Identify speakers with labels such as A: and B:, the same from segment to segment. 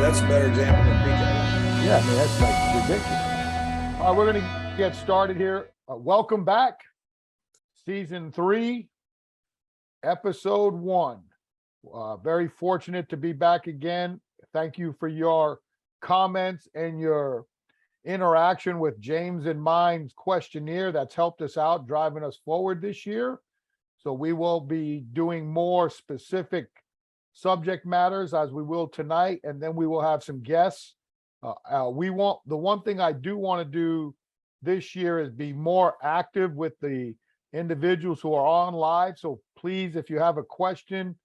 A: that's a better example than PJ.
B: Yeah, I mean, that's like ridiculous. All right, we're going to get started here. Welcome back. Season 3, episode 1. Very fortunate to be back again. Thank you for your comments and your interaction with James and mine's questionnaire. That's helped us out, driving us forward this year. So we will be doing more specific subject matters as we will tonight, and then we will have some guests. The one thing I do want to do this year is be more active with the individuals who are on live. So please, if you have a question,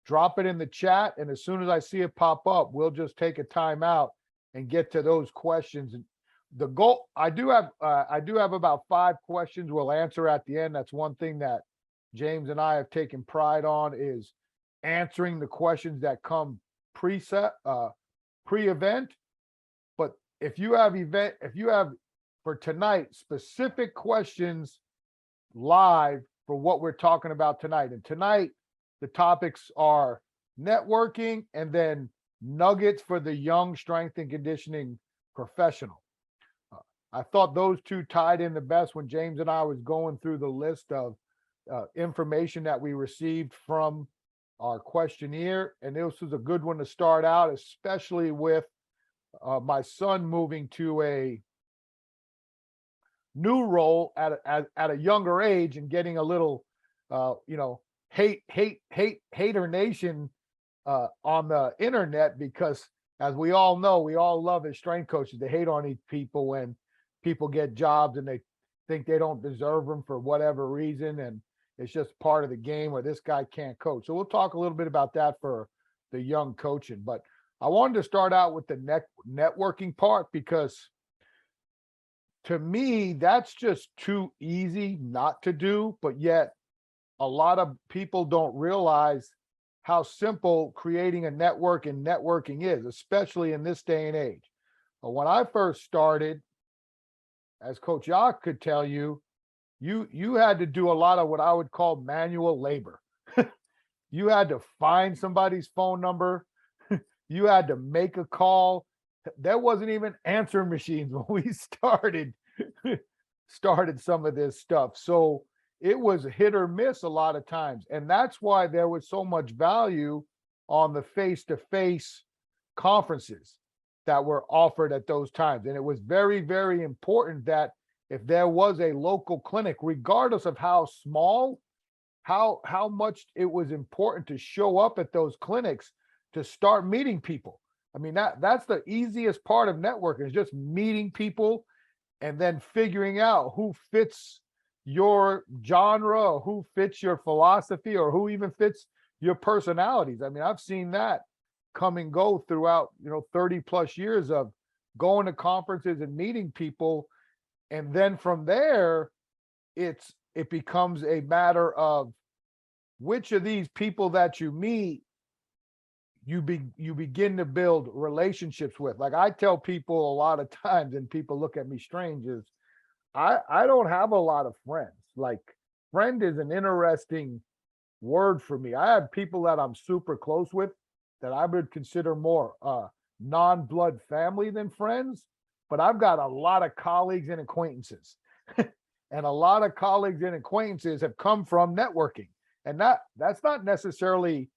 B: drop it in the chat. And as soon as I see it pop up, we'll just take a time out and get to those questions. And the goal, I do have about 5 questions we'll answer at the end. That's one thing that James and I have taken pride on, is answering the questions that come pre-event. But if you have for tonight specific questions live for what we're talking about tonight, and tonight the topics are networking and then nuggets for the young strength and conditioning professional. I thought those two tied in the best when James and I was going through the list of information that we received from our questionnaire, and this was a good one to start out, especially with my son moving to a new role at a younger age and getting a little hater nation on the internet, because as we all know, we all love as strength coaches to hate on these people when people get jobs and they think they don't deserve them for whatever reason, and it's just part of the game, or this guy can't coach. So we'll talk a little bit about that for the young coaching. But I wanted to start out with the networking part, because to me, that's just too easy not to do. But yet a lot of people don't realize how simple creating a network and networking is, especially in this day and age. But when I first started, as Coach Jacques could tell you, you had to do a lot of what I would call manual labor. You had to find somebody's phone number. You had to make a call. There wasn't even answering machines when we started some of this stuff. So it was hit or miss a lot of times. And that's why there was so much value on the face-to-face conferences that were offered at those times. And it was very, very important that if there was a local clinic, regardless of how small, how much it was important to show up at those clinics to start meeting people. I mean, that's the easiest part of networking, is just meeting people and then figuring out who fits your genre, or who fits your philosophy, or who even fits your personalities. I mean, I've seen that come and go throughout, 30 plus years of going to conferences and meeting people. And then from there, it becomes a matter of which of these people that you meet, you begin to build relationships with. Like I tell people a lot of times, and people look at me strange, is I don't have a lot of friends. Like, friend is an interesting word for me. I have people that I'm super close with that I would consider more non-blood family than friends, but I've got a lot of colleagues and acquaintances. And a lot of colleagues and acquaintances have come from networking. And that's not necessarily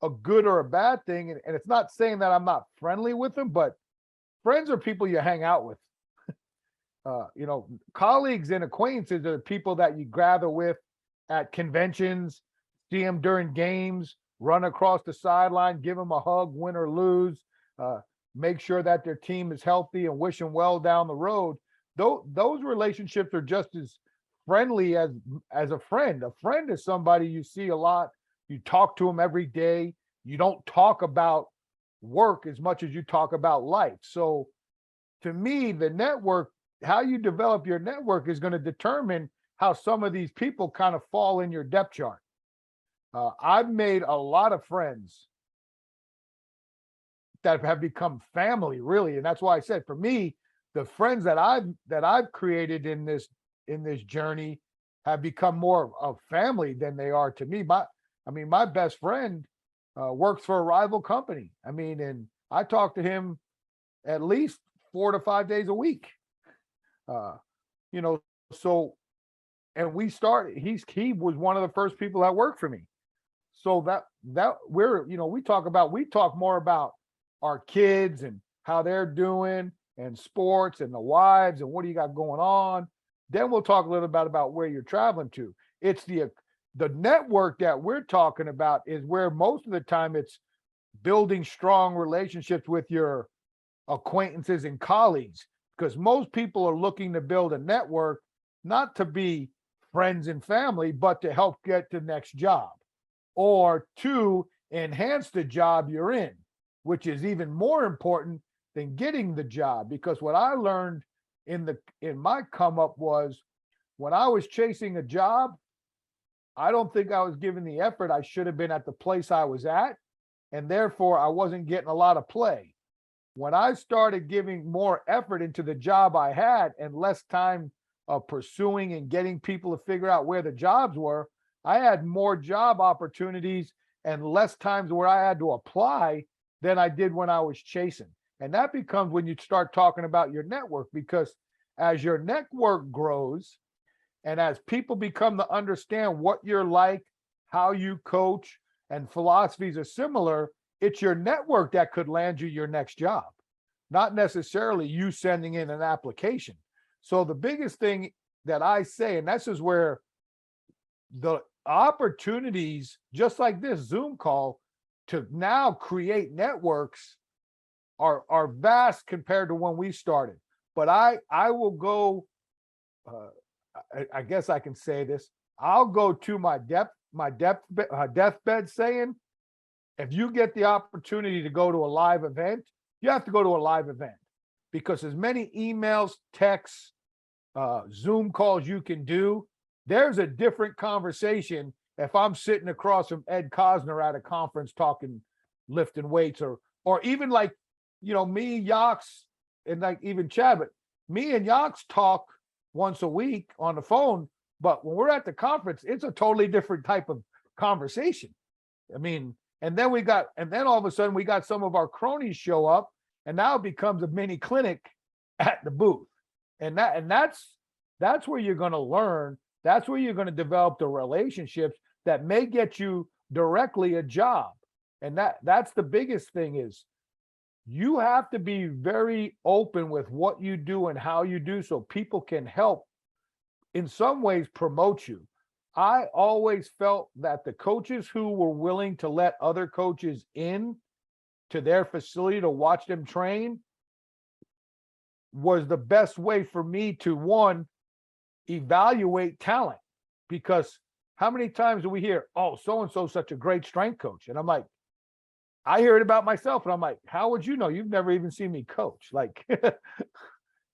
B: a good or a bad thing. And it's not saying that I'm not friendly with them, but friends are people you hang out with. Colleagues and acquaintances are people that you gather with at conventions, see them during games, run across the sideline, give them a hug, win or lose, make sure that their team is healthy and wish them well down the road. Those relationships are just as friendly as a friend. A friend is somebody you see a lot. You talk to them every day. You don't talk about work as much as you talk about life. So to me, the network, how you develop your network, is going to determine how some of these people kind of fall in your depth chart. I've made a lot of friends that have become family, really. And that's why I said, for me, the friends that I've created in this journey have become more of family than they are to me. My best friend works for a rival company. I mean, and I talk to him at least 4 to 5 days a week. Uh, you know, so and we started, he was one of the first people that worked for me. So that we talk more about our kids and how they're doing and sports and the wives and what do you got going on. Then we'll talk a little bit about where you're traveling to. It's the network that we're talking about is where most of the time it's building strong relationships with your acquaintances and colleagues, because most people are looking to build a network not to be friends and family, but to help get the next job or to enhance the job you're in, which is even more important than getting the job. Because what I learned in my come up was when I was chasing a job, I don't think I was giving the effort I should have been at the place I was at, and therefore I wasn't getting a lot of play. When I started giving more effort into the job I had and less time of pursuing and getting people to figure out where the jobs were, I had more job opportunities and less times where I had to apply than I did when I was chasing. And that becomes when you start talking about your network, because as your network grows and as people become to understand what you're like, how you coach, and philosophies are similar, it's your network that could land you your next job, not necessarily you sending in an application. So the biggest thing that I say, and this is where the opportunities, just like this Zoom call, to now create networks are vast compared to when we started. But I will go, I guess I can say this, I'll go to my deathbed saying, if you get the opportunity to go to a live event, you have to go to a live event, because as many emails, texts, Zoom calls you can do, there's a different conversation if I'm sitting across from Ed Cosner at a conference talking lifting weights, or even like, me, Yox, and like even Chad, but me and Yox talk once a week on the phone, but when we're at the conference, it's a totally different type of conversation. I mean, and then all of a sudden we got some of our cronies show up, and now it becomes a mini clinic at the booth. And that's where you're going to learn. That's where you're going to develop the relationships that may get you directly a job. And that's the biggest thing is you have to be very open with what you do and how you do, so people can help in some ways promote you. I always felt that the coaches who were willing to let other coaches in to their facility to watch them train was the best way for me to, one, evaluate talent. Because how many times do we hear, oh, so-and-so is such a great strength coach? And I'm like, I hear it about myself, and I'm like, how would you know? You've never even seen me coach. Like,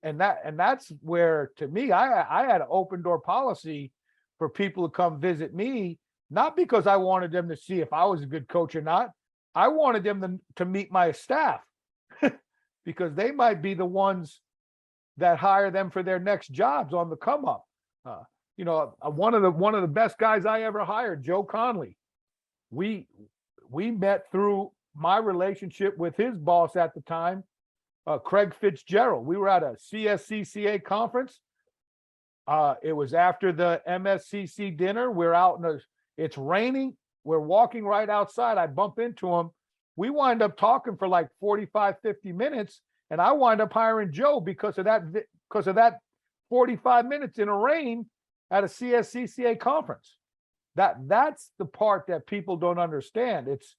B: and that's where, to me, I had an open door policy for people to come visit me, not because I wanted them to see if I was a good coach or not. I wanted them to meet my staff because they might be the ones that hire them for their next jobs on the come up. One of the best guys I ever hired, Joe Conley. We met through my relationship with his boss at the time, Craig Fitzgerald. We were at a CSCCA conference. It was after the MSCC dinner. We're out it's raining. We're walking right outside. I bump into him. We wind up talking for like 45, 50 minutes. And I wind up hiring Joe because of that 45 minutes in the rain at a CSCCA conference. That's the part that people don't understand. It's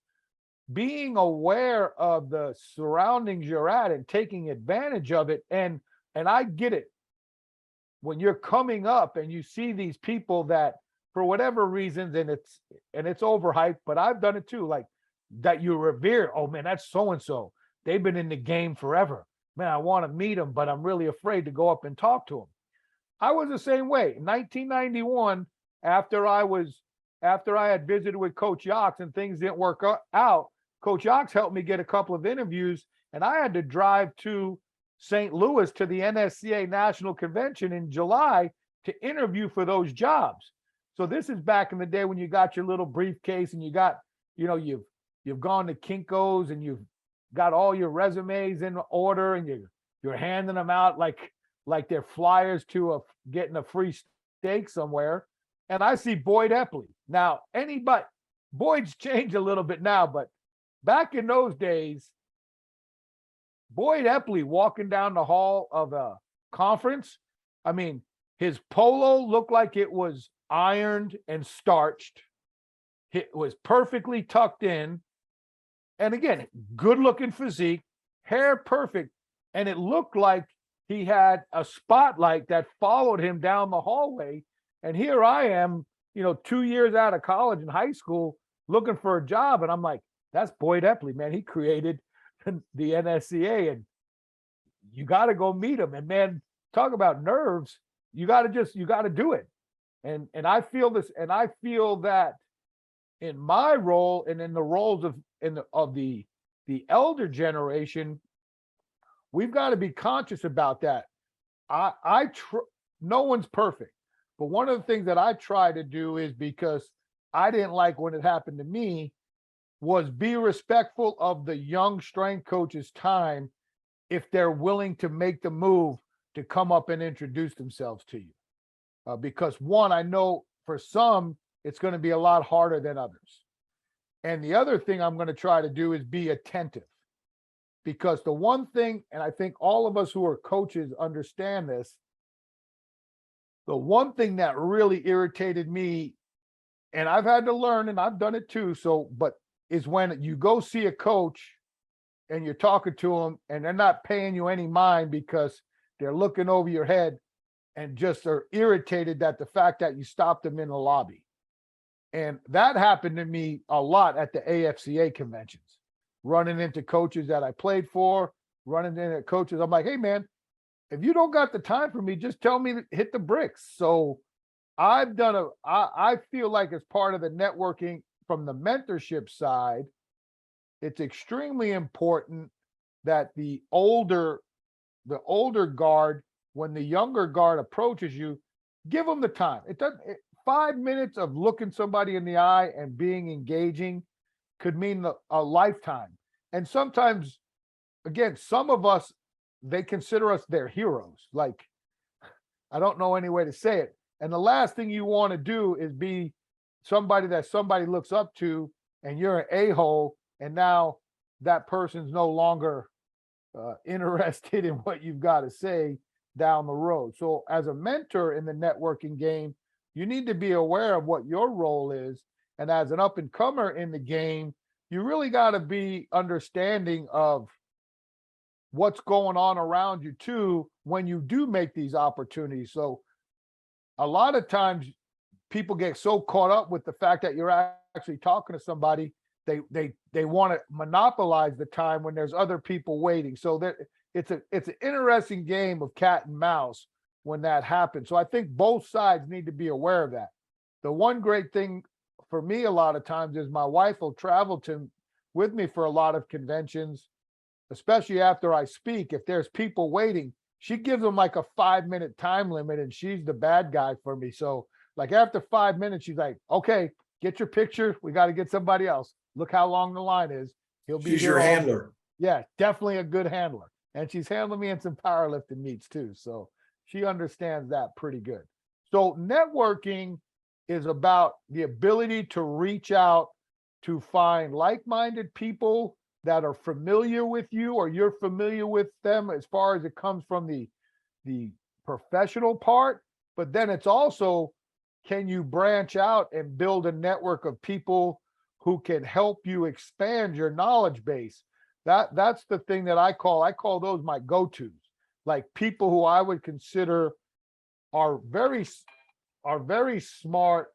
B: being aware of the surroundings you're at and taking advantage of it. And I get it. When you're coming up and you see these people that, for whatever reasons, and it's overhyped, but I've done it too, like that you revere. Oh man, that's so-and-so. They've been in the game forever. Man, I want to meet them, but I'm really afraid to go up and talk to them. I was the same way. In 1991, after I had visited with Coach Yox and things didn't work out, Coach Yox helped me get a couple of interviews, and I had to drive to St. Louis to the NSCA National Convention in July to interview for those jobs. So this is back in the day when you got your little briefcase and you got, you've gone to Kinko's and you've got all your resumes in order and you're handing them out like they're flyers to getting a free steak somewhere. And I see Boyd Epley. Now, Boyd's changed a little bit now, but back in those days, Boyd Epley walking down the hall of a conference, I mean, his polo looked like it was ironed and starched. It was perfectly tucked in. And again, good looking physique, hair perfect. And it looked like he had a spotlight that followed him down the hallway. And here I am, 2 years out of college and high school looking for a job. And I'm like, that's Boyd Epley, man. He created the NSCA, and you got to go meet him. And man, talk about nerves. You got to do it. And I feel this, and I feel that in my role and in the roles of the elder generation, we've got to be conscious about that. No one's perfect, but one of the things that I try to do is, because I didn't like when it happened to me, was be respectful of the young strength coach's time if they're willing to make the move to come up and introduce themselves to you. Because one, I know for some, it's going to be a lot harder than others. And the other thing I'm going to try to do is be attentive. Because the one thing, and I think all of us who are coaches understand this, the one thing that really irritated me, and I've had to learn, and I've done it too, is when you go see a coach and you're talking to them and they're not paying you any mind because they're looking over your head and just are irritated at the fact that you stopped them in the lobby. And that happened to me a lot at the AFCA conventions, running into coaches that I played for, running into coaches. I'm like, hey man, if you don't got the time for me, just tell me to hit the bricks. So I feel like as part of the networking from the mentorship side, it's extremely important that the older guard, when the younger guard approaches you, give them the time. 5 minutes of looking somebody in the eye and being engaging could mean a lifetime. And sometimes, again, some of us, they consider us their heroes. Like, I don't know any way to say it. And the last thing you want to do is be somebody that somebody looks up to and you're an a-hole, and now that person's no longer interested in what you've got to say down the road. So as a mentor in the networking game, you need to be aware of what your role is. And as an up and comer in the game, you really got to be understanding of what's going on around you too when you do make these opportunities. So a lot of times people get so caught up with the fact that you're actually talking to somebody, they want to monopolize the time when there's other people waiting. So it's an interesting game of cat and mouse when that happens. So I think both sides need to be aware of that. The one great thing for me a lot of times is my wife will travel with me for a lot of conventions, especially after I speak. If there's people waiting, she gives them like a 5-minute time limit, and she's the bad guy for me. So like after 5 minutes, she's like, okay, get your picture. We got to get somebody else. Look how long the line is. He'll be
A: She's
B: here
A: your
B: all
A: handler.
B: day. Yeah, definitely a good handler. And she's handling me in some powerlifting meets too. So she understands that pretty good. So networking is about the ability to reach out to find like-minded people that are familiar with you, or you're familiar with them as far as it comes from the professional part. But then it's also, can you branch out and build a network of people who can help you expand your knowledge base? That's the thing that I call those my go-tos, like people who I would consider are very smart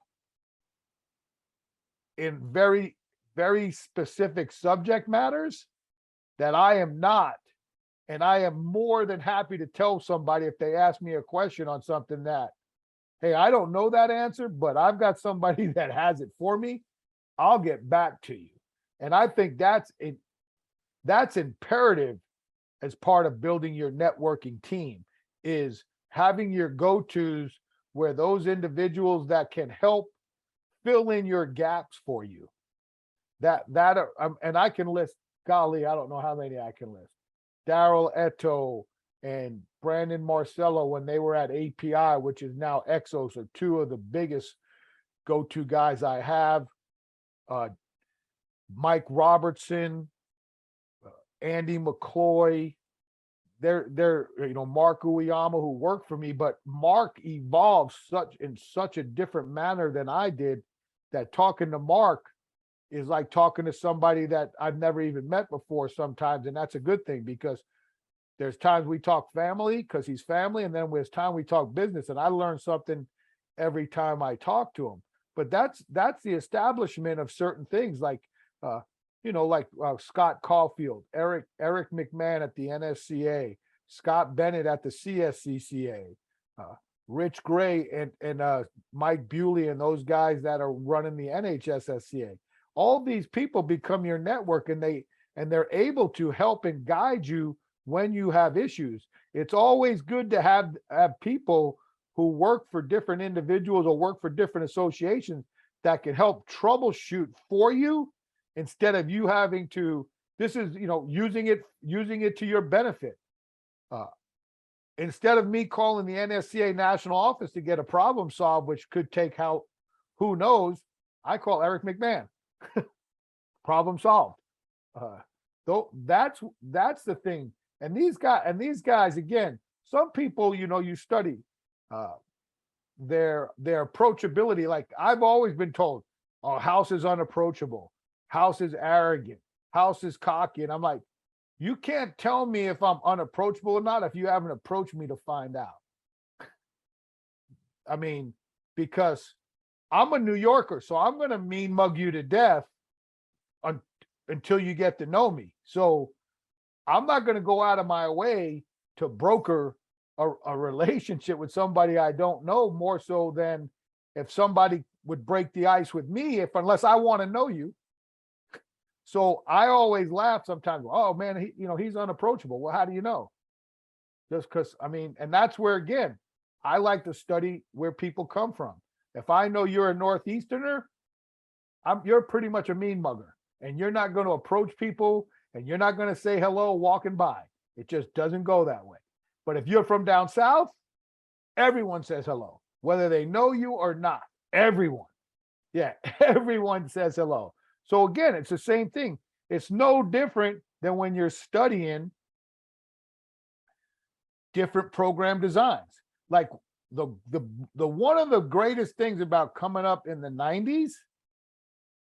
B: in very, very specific subject matters that I am not. And I am more than happy to tell somebody if they ask me a question on something that, hey, I don't know that answer, but I've got somebody that has it for me. I'll get back to you. And I think that's imperative as part of building your networking team, is having your go-tos where those individuals that can help fill in your gaps for you. And I can list golly, I don't know how many I can list. Daryl Eto and Brandon Marcello, when they were at API, which is now Exos, are two of the biggest go-to guys I have. Mike Robertson, Andy McCloy, they're Mark Uyama, who worked for me, but Mark evolved in such a different manner than I did, that talking to Mark is like talking to somebody that I've never even met before sometimes. And that's a good thing, because there's times we talk family because he's family, and then there's time we talk business, and I learn something every time I talk to him. But that's the establishment of certain things, like Scott Caulfield, Eric McMahon at the NSCA, Scott Bennett at the CSCCA, Rich Gray and Mike Bewley, and those guys that are running the NHSSCA. All these people become your network, and they're able to help and guide you when you have issues. It's always good to have people who work for different individuals or work for different associations that can help troubleshoot for you, instead of you having to, using it to your benefit. Instead of me calling the NSCA national office to get a problem solved, which could take who knows, I call Eric McMahon. Problem solved. Though that's the thing. And these guys, again, some people, you study their approachability. Like I've always been told, oh, House is unapproachable. House is arrogant. House is cocky. And I'm like, you can't tell me if I'm unapproachable or not if you haven't approached me to find out. I mean, because I'm a New Yorker, so I'm going to mean mug you to death until you get to know me. So I'm not going to go out of my way to broker a relationship with somebody I don't know, more so than if somebody would break the ice with me, unless I want to know you. So I always laugh sometimes. Oh man, he's unapproachable. Well, how do you know? Just because, and that's where, again, I like to study where people come from. If I know you're a Northeasterner, you're pretty much a mean mugger, and you're not going to approach people, and you're not going to say hello walking by. It just doesn't go that way. But if you're from down south, everyone says hello, whether they know you or not. Everyone. Yeah, everyone says hello. So again, it's the same thing. It's no different than when you're studying different program designs. Like the one of the greatest things about coming up in the 90s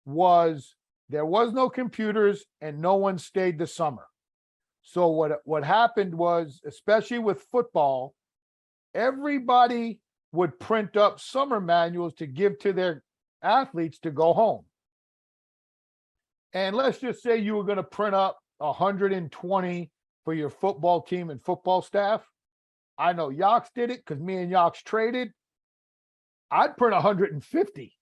B: was there was no computers and no one stayed the summer. So what happened was, especially with football, everybody would print up summer manuals to give to their athletes to go home. And let's just say you were going to print up 120 for your football team and football staff. I know Yox did it because me and Yox traded. I'd print 150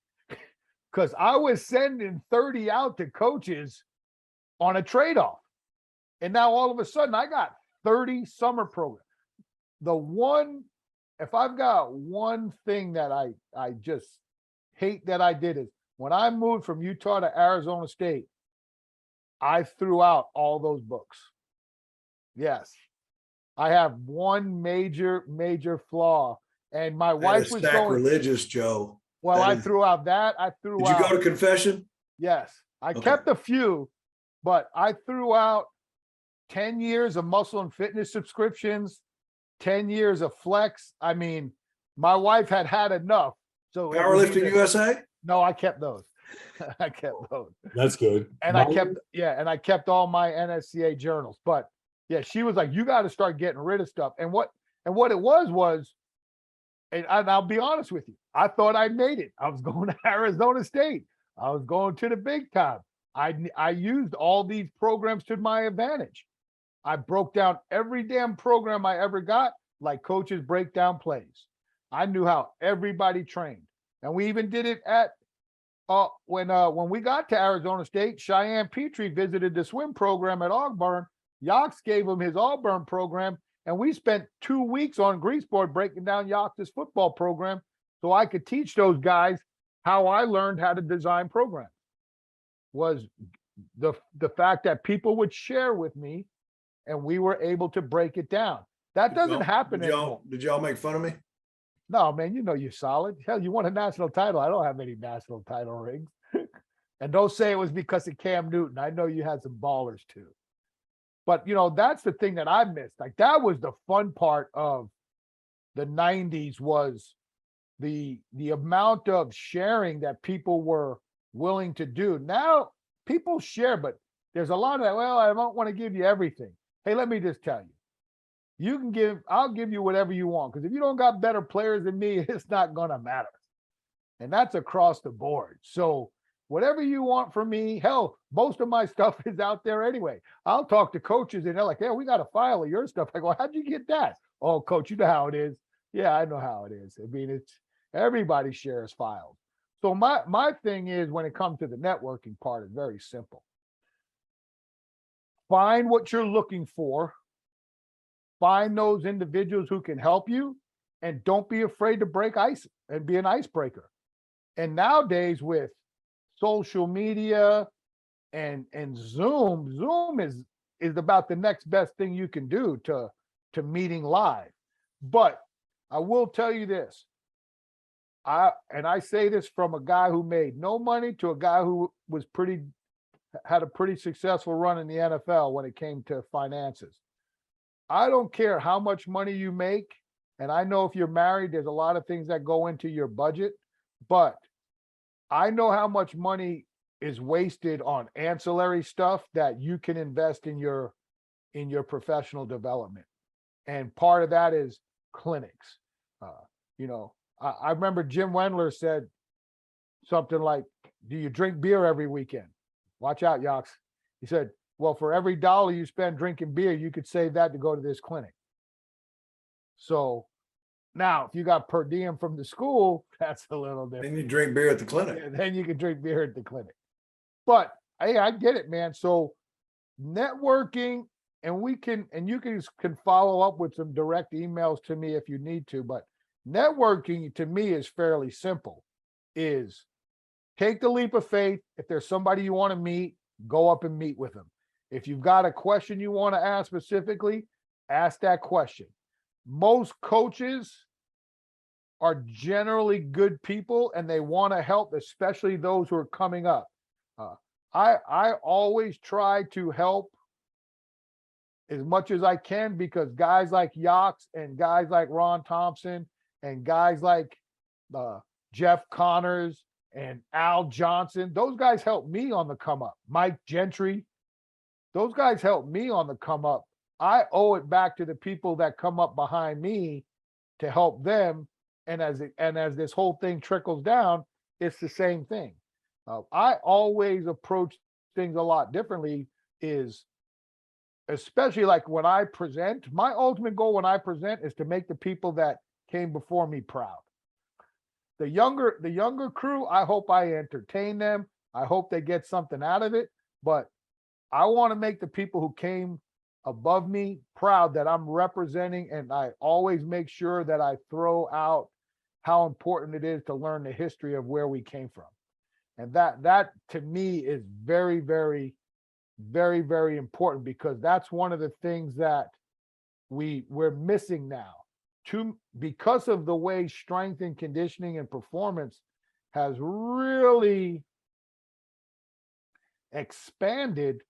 B: because I was sending 30 out to coaches on a trade-off. And now all of a sudden I got 30 summer programs. If I've got one thing that I just hate that I did, is when I moved from Utah to Arizona State, I threw out all those books. Yes. I have one major flaw. And my wife was
C: sacrilegious, Joe.
B: Well, I threw out that. Did
C: you go to confession?
B: Yes. I kept a few, but I threw out 10 years of muscle and fitness subscriptions, 10 years of flex. My wife had enough. So
C: Powerlifting USA?
B: No, I kept those. I kept those.
D: That's good.
B: And I kept all my NSCA journals. But yeah, she was like, you got to start getting rid of stuff. And what it was, and I'll be honest with you, I thought I made it. I was going to Arizona State. I was going to the big time. I used all these programs to my advantage. I broke down every damn program I ever got, like coaches break down plays. I knew how everybody trained. And we even did it at when we got to Arizona State. Cheyenne Petrie visited the swim program at Auburn. Yox gave him his Auburn program, and we spent 2 weeks on Greaseboard breaking down Yox's football program so I could teach those guys how I learned how to design programs. Was the fact that people would share with me and we were able to break it down. That doesn't happen anymore.
C: Did y'all make fun of me?
B: No, man, you know you're solid. Hell, you won a national title. I don't have any national title rings. And don't say it was because of Cam Newton. I know you had some ballers too. But you know, that's the thing that I missed. Like that was the fun part of the 90s was the amount of sharing that people were willing to do. Now people share, but there's a lot of that. Well, I don't want to give you everything. Hey, let me just tell you, I'll give you whatever you want. Because if you don't got better players than me, it's not gonna matter. And that's across the board. So whatever you want from me, hell, most of my stuff is out there anyway. I'll talk to coaches and they're like, "Yeah, we got a file of your stuff." I go, "How'd you get that?" "Oh, coach, you know how it is." "Yeah, I know how it is." I mean, it's everybody shares files. So my thing is when it comes to the networking part, it's very simple. Find what you're looking for. Find those individuals who can help you, and don't be afraid to break ice and be an icebreaker. And nowadays with social media and Zoom is about the next best thing you can do to meeting live. But I will tell you this. I say this from a guy who made no money to a guy who had a pretty successful run in the NFL when it came to finances. I don't care how much money you make, and I know if you're married, there's a lot of things that go into your budget, but I know how much money is wasted on ancillary stuff that you can invest in your professional development. And part of that is clinics. You know, I remember Jim Wendler said something like, "Do you drink beer every weekend?" Watch out, Yox. He said, "Well, for every dollar you spend drinking beer, you could save that to go to this clinic." So now, if you got per diem from the school, that's a little different.
C: Then you drink beer at the clinic.
B: Yeah, then you can drink beer at the clinic. But hey, I get it, man. So networking, and you can follow up with some direct emails to me if you need to, but networking to me is fairly simple. Is take the leap of faith. If there's somebody you want to meet, go up and meet with them. If you've got a question you want to ask specifically, ask that question. Most coaches are generally good people and they want to help, especially those who are coming up. I always try to help as much as I can because guys like Yox and guys like Ron Thompson and guys like Jeff Connors and Al Johnson, those guys help me on the come up. Mike Gentry, those guys help me on the come up. I owe it back to the people that come up behind me to help them. And as this whole thing trickles down, it's the same thing. I always approach things a lot differently, is especially like when I present, my ultimate goal when I present is to make the people that came before me proud. The younger crew, I hope I entertain them. I hope they get something out of it, but I want to make the people who came above me proud that I'm representing, and I always make sure that I throw out how important it is to learn the history of where we came from. And that to me is very, very, very, very important, because that's one of the things that we're missing now. Because of the way strength and conditioning and performance has really expanded,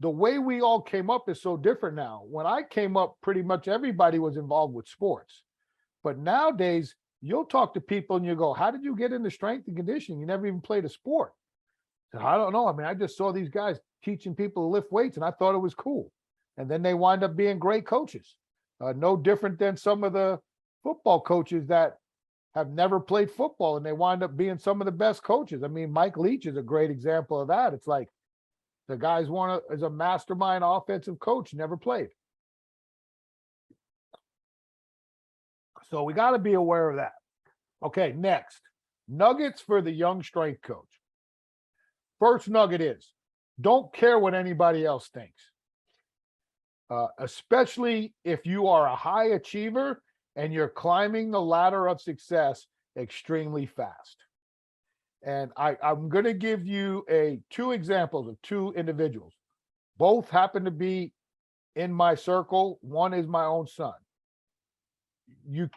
B: the way we all came up is so different now. When I came up, pretty much everybody was involved with sports. But nowadays, you'll talk to people and you go, "How did you get into strength and conditioning? You never even played a sport." I don't know. I mean, I just saw these guys teaching people to lift weights and I thought it was cool. And then they wind up being great coaches. No different than some of the football coaches that have never played football and they wind up being some of the best coaches. I mean, Mike Leach is a great example of that. It's like the guy's is a mastermind offensive coach, never played. So we got to be aware of that. Okay, next, nuggets for the young strength coach. First nugget is, don't care what anybody else thinks. Especially if you are a high achiever and you're climbing the ladder of success extremely fast. And I'm going to give you two examples of two individuals. Both happen to be in my circle. One is my own son. You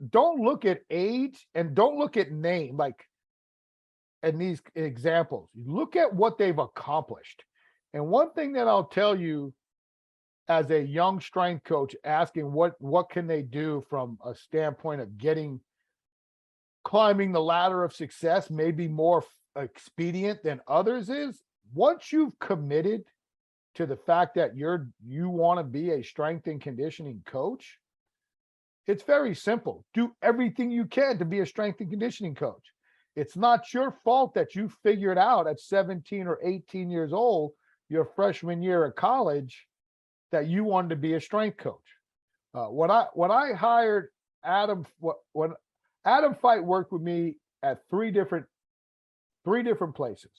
B: don't look at age and don't look at name like in these examples. You look at what they've accomplished. And one thing that I'll tell you as a young strength coach, asking what can they do from a standpoint of climbing the ladder of success, maybe more expedient than others, is once you've committed to the fact that you want to be a strength and conditioning coach, it's very simple. Do everything you can to be a strength and conditioning coach. It's not your fault that you figured out at 17 or 18 years old, your freshman year of college, that you wanted to be a strength coach. When I hired Adam, when Adam Feit worked with me at three different places.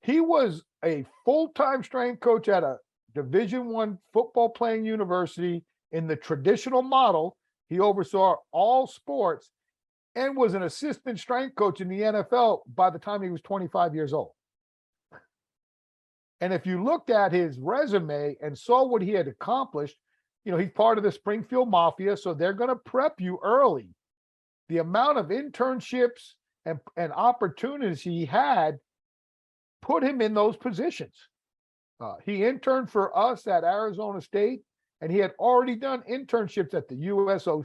B: He was a full-time strength coach at a Division I football playing university in the traditional model. He oversaw all sports and was an assistant strength coach in the NFL by the time he was 25 years old. And if you looked at his resume and saw what he had accomplished, he's part of the Springfield Mafia, so they're going to prep you early. The amount of internships and opportunities he had put him in those positions. He interned for us at Arizona State, and he had already done internships at the USO,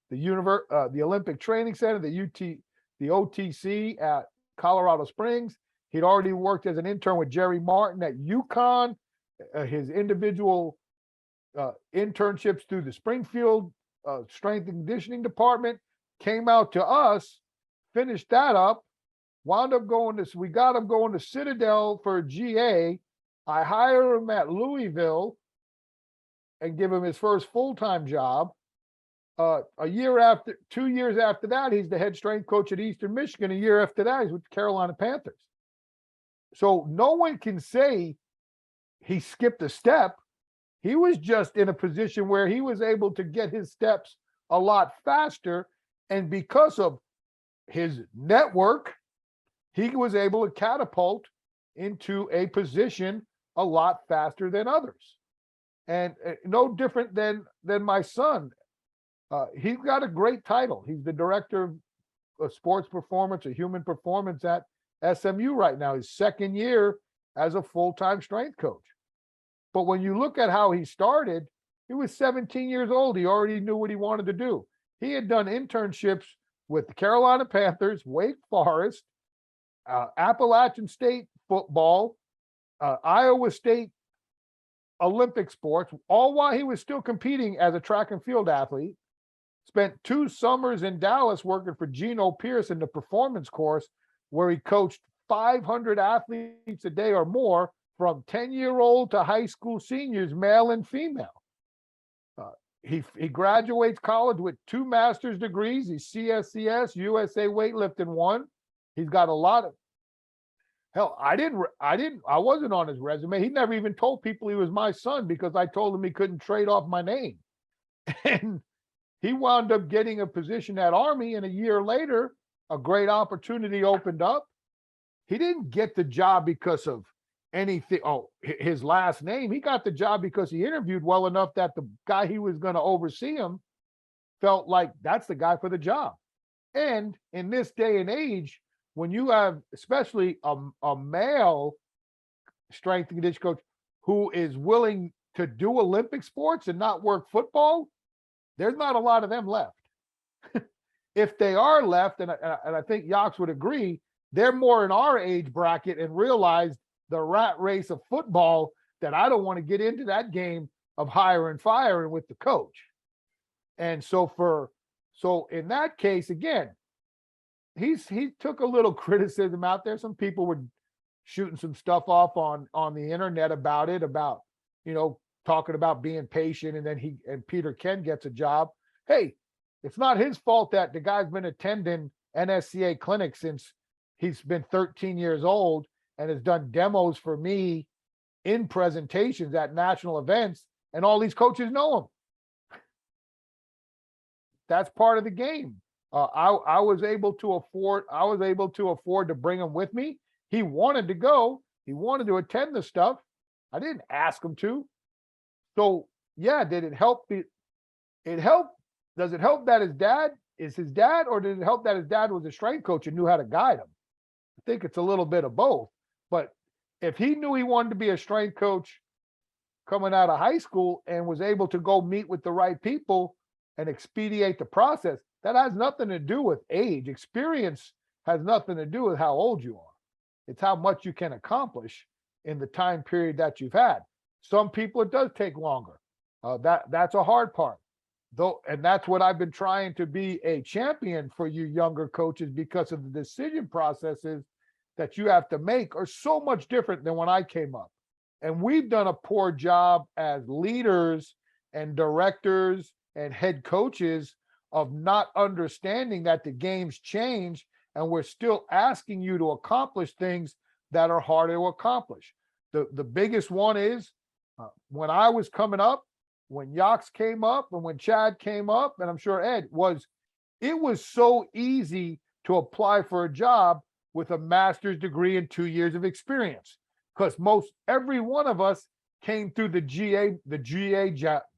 B: the Olympic Training Center, the OTC at Colorado Springs. He'd already worked as an intern with Jerry Martin at UConn, his individual internships through the Springfield Strength and Conditioning Department, came out to us, finished that up, we got him going to Citadel for a GA. I hire him at Louisville and give him his first full-time job. 2 years after that, he's the head strength coach at Eastern Michigan. A year after that, he's with the Carolina Panthers. So no one can say he skipped a step. He was just in a position where he was able to get his steps a lot faster. And because of his network, he was able to catapult into a position a lot faster than others. And no different than my son. He's got a great title. He's the director of sports performance or human performance at SMU right now, his second year as a full-time strength coach. But when you look at how he started, he was 17 years old. He already knew what he wanted to do. He had done internships with the Carolina Panthers, Wake Forest, Appalachian State football, Iowa State Olympic sports, all while he was still competing as a track and field athlete. Spent 2 summers in Dallas working for Geno Pierce in the performance course, where he coached 500 athletes a day or more, from 10-year-old to high school seniors, male and female. He graduates college with 2 master's degrees. He's CSCS, USA Weightlifting 1. He's got a lot of, hell, I wasn't on his resume. He never even told people he was my son because I told him he couldn't trade off my name. And he wound up getting a position at Army, and a year later, a great opportunity opened up. He didn't get the job because of anything, his last name. He got the job because he interviewed well enough that the guy he was going to oversee him felt like that's the guy for the job. And in this day and age, when you have especially a male strength and conditioning coach who is willing to do Olympic sports and not work football, there's not a lot of them left. If they are left, and I think Yox would agree, they're more in our age bracket and realize the rat race of football, that I don't want to get into that game of hire and firing with the coach. And so in that case, again, he took a little criticism out there. Some people were shooting some stuff off on the internet about it, about, talking about being patient, and then Peter Ken gets a job. Hey, it's not his fault that the guy's been attending NSCA clinics since he's been 13 years old and has done demos for me in presentations at national events, and all these coaches know him. That's part of the game. I was able to afford to bring him with me. He wanted to go. He wanted to attend the stuff. I didn't ask him to. So yeah, did it help? It helped. Does it help that his dad is his dad, or did it help that his dad was a strength coach and knew how to guide him? I think it's a little bit of both. But if he knew he wanted to be a strength coach coming out of high school and was able to go meet with the right people and expedite the process, that has nothing to do with age. Experience has nothing to do with how old you are. It's how much you can accomplish in the time period that you've had. Some people, it does take longer. That's a hard part. Though, and that's what I've been trying to be a champion for you younger coaches, because of the decision processes that you have to make are so much different than when I came up. And we've done a poor job as leaders and directors and head coaches of not understanding that the game's changed and we're still asking you to accomplish things that are harder to accomplish. The biggest one is when I was coming up, when Yax came up and when Chad came up, and I'm sure Ed it was so easy to apply for a job with a master's degree and 2 years of experience, because every one of us came through the GA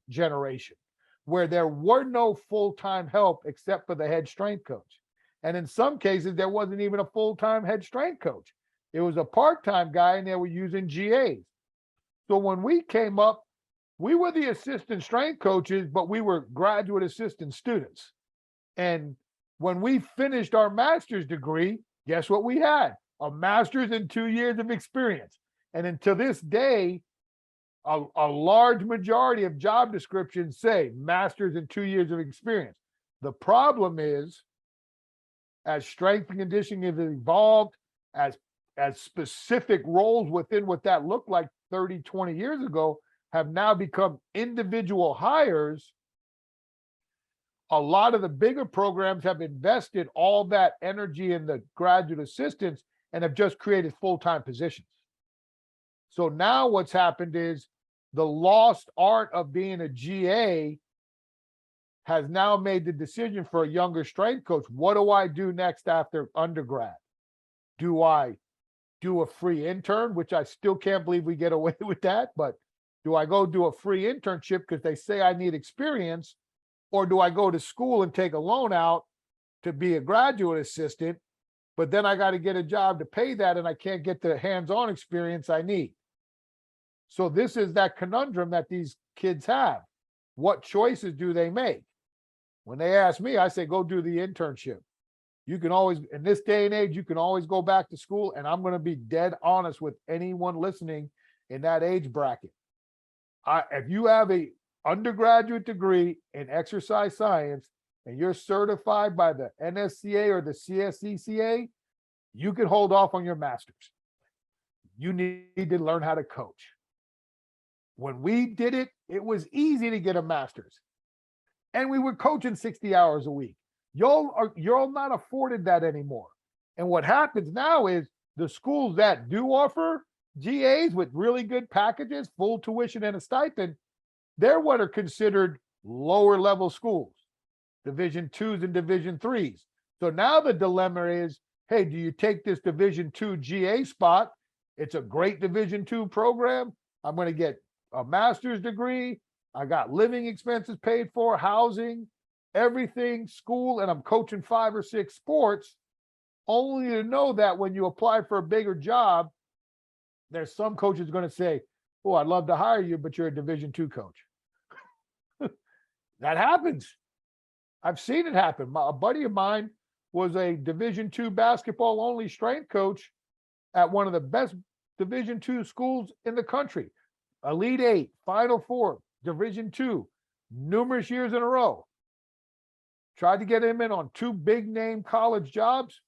B: generation, where there were no full-time help except for the head strength coach. And in some cases, there wasn't even a full-time head strength coach. It was a part-time guy and they were using GAs. So when we came up, we were the assistant strength coaches, but we were graduate assistant students. And when we finished our master's degree, guess what we had? A master's and 2 years of experience. And until this day, a large majority of job descriptions say master's and 2 years of experience. The problem is, as strength and conditioning has evolved, as specific roles within what that looked like 30, 20 years ago have now become individual hires, a lot of the bigger programs have invested all that energy in the graduate assistants and have just created full-time positions. So now what's happened is the lost art of being a GA has now made the decision for a younger strength coach. What do I do next after undergrad? Do I do a free intern, which I still can't believe we get away with that, but do I go do a free internship because they say I need experience? Or do I go to school and take a loan out to be a graduate assistant, but then I got to get a job to pay that and I can't get the hands-on experience I need? So this is that conundrum that these kids have. What choices do they make? When they ask me, I say, go do the internship. You can always, in this day and age, you can always go back to school, and I'm going to be dead honest with anyone listening in that age bracket. If you have a undergraduate degree in exercise science and you're certified by the NSCA or the CSCCA, you can hold off on your master's. You need to learn how to coach. When we did it, it was easy to get a master's. And we were coaching 60 hours a week. You're not afforded that anymore. And what happens now is the schools that do offer GAs with really good packages, full tuition and a stipend, they're what are considered lower level schools, Division 2s and Division 3s. So now the dilemma is, hey, do you take this Division 2 GA spot? It's a great Division 2 program. I'm going to get a master's degree. I got living expenses paid for, housing, everything, school, and I'm coaching 5 or 6 sports, only to know that when you apply for a bigger job, there's some coaches going to say, oh, I'd love to hire you, but you're a Division 2 coach. That happens. I've seen it happen. A buddy of mine was a Division 2 basketball only strength coach at one of the best Division 2 schools in the country. Elite 8, Final 4, Division 2, numerous years in a row. Tried to get him in on 2 big name college jobs.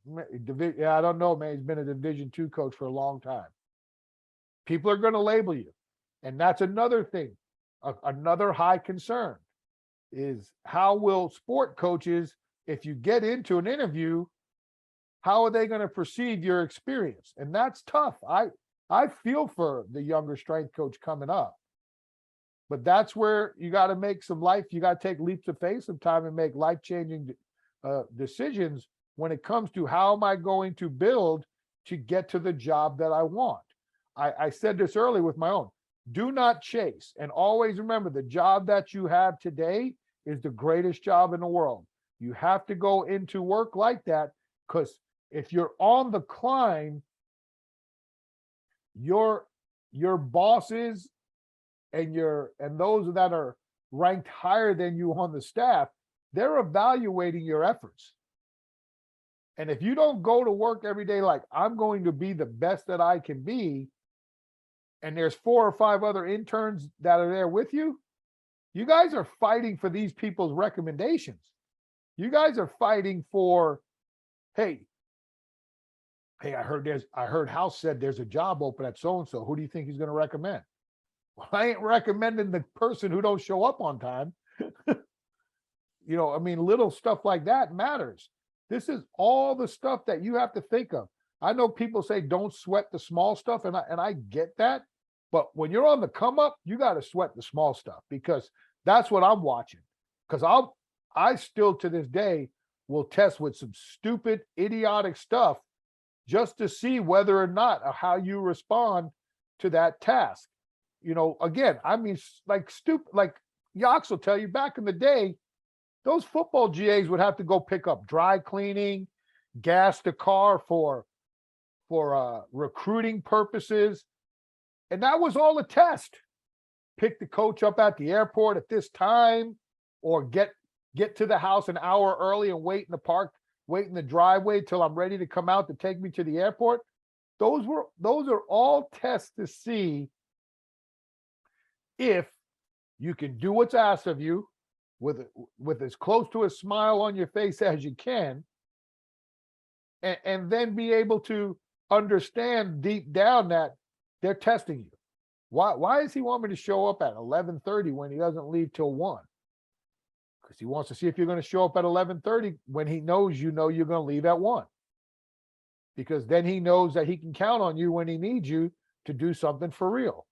B: Yeah, I don't know, man. He's been a Division 2 coach for a long time. People are going to label you. And that's another thing, another high concern is how will sport coaches, if you get into an interview, how are they going to perceive your experience? And that's tough. I feel for the younger strength coach coming up. But that's where you got to make you got to take leaps of faith sometime and make life-changing decisions when it comes to how am I going to build to get to the job that I want. I said this early with my own. Do not chase, and always remember the job that you have today is the greatest job in the world. You have to go into work like that, because if you're on the climb, your bosses and those that are ranked higher than you on the staff, they're evaluating your efforts. And if you don't go to work every day like I'm going to be the best that I can be, and there's 4 or 5 other interns that are there with you, you guys are fighting for these people's recommendations. You guys are fighting for, hey, I heard House said there's a job open at so-and-so. Who do you think he's going to recommend? Well, I ain't recommending the person who don't show up on time. I mean, little stuff like that matters. This is all the stuff that you have to think of. I know people say don't sweat the small stuff, and I get that. But when you're on the come up, you got to sweat the small stuff, because that's what I'm watching. Because I still to this day will test with some stupid, idiotic stuff just to see whether or not or how you respond to that task. Again, I mean, like stupid, like Yox will tell you back in the day, those football GAs would have to go pick up dry cleaning, gas the car for recruiting purposes. And that was all a test. Pick the coach up at the airport at this time, or get to the house an hour early and wait in the park, wait in the driveway till I'm ready to come out to take me to the airport. Those are all tests to see if you can do what's asked of you with as close to a smile on your face as you can, and then be able to understand deep down that they're testing you. Why does he want me to show up at 11:30 when he doesn't leave till 1? Because he wants to see if you're going to show up at 11:30 when he knows you're going to leave at 1. Because then he knows that he can count on you when he needs you to do something for real.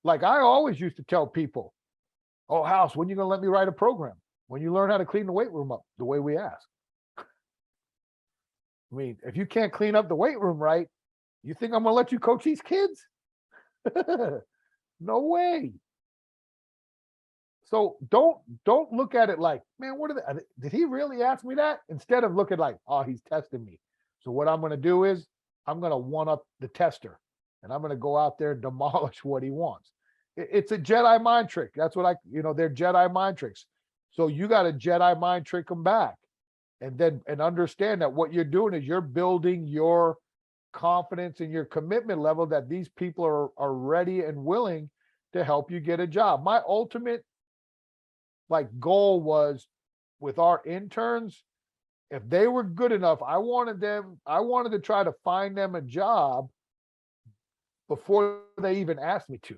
B: Like I always used to tell people, oh, House, when are you going to let me write a program? When you learn how to clean the weight room up the way we ask. I mean, if you can't clean up the weight room right, you think I'm going to let you coach these kids? No way. So don't look at it like, man, did he really ask me that? Instead of looking like, oh, he's testing me. So what I'm going to do is I'm going to one up the tester, and I'm going to go out there and demolish what he wants. It's a Jedi mind trick. That's what they're Jedi mind tricks. So you got to Jedi mind trick them back, and understand that what you're doing is you're building your confidence and your commitment level that these people are ready and willing to help you get a job. My ultimate goal was with our interns, if they were good enough, I wanted to try to find them a job before they even asked me to.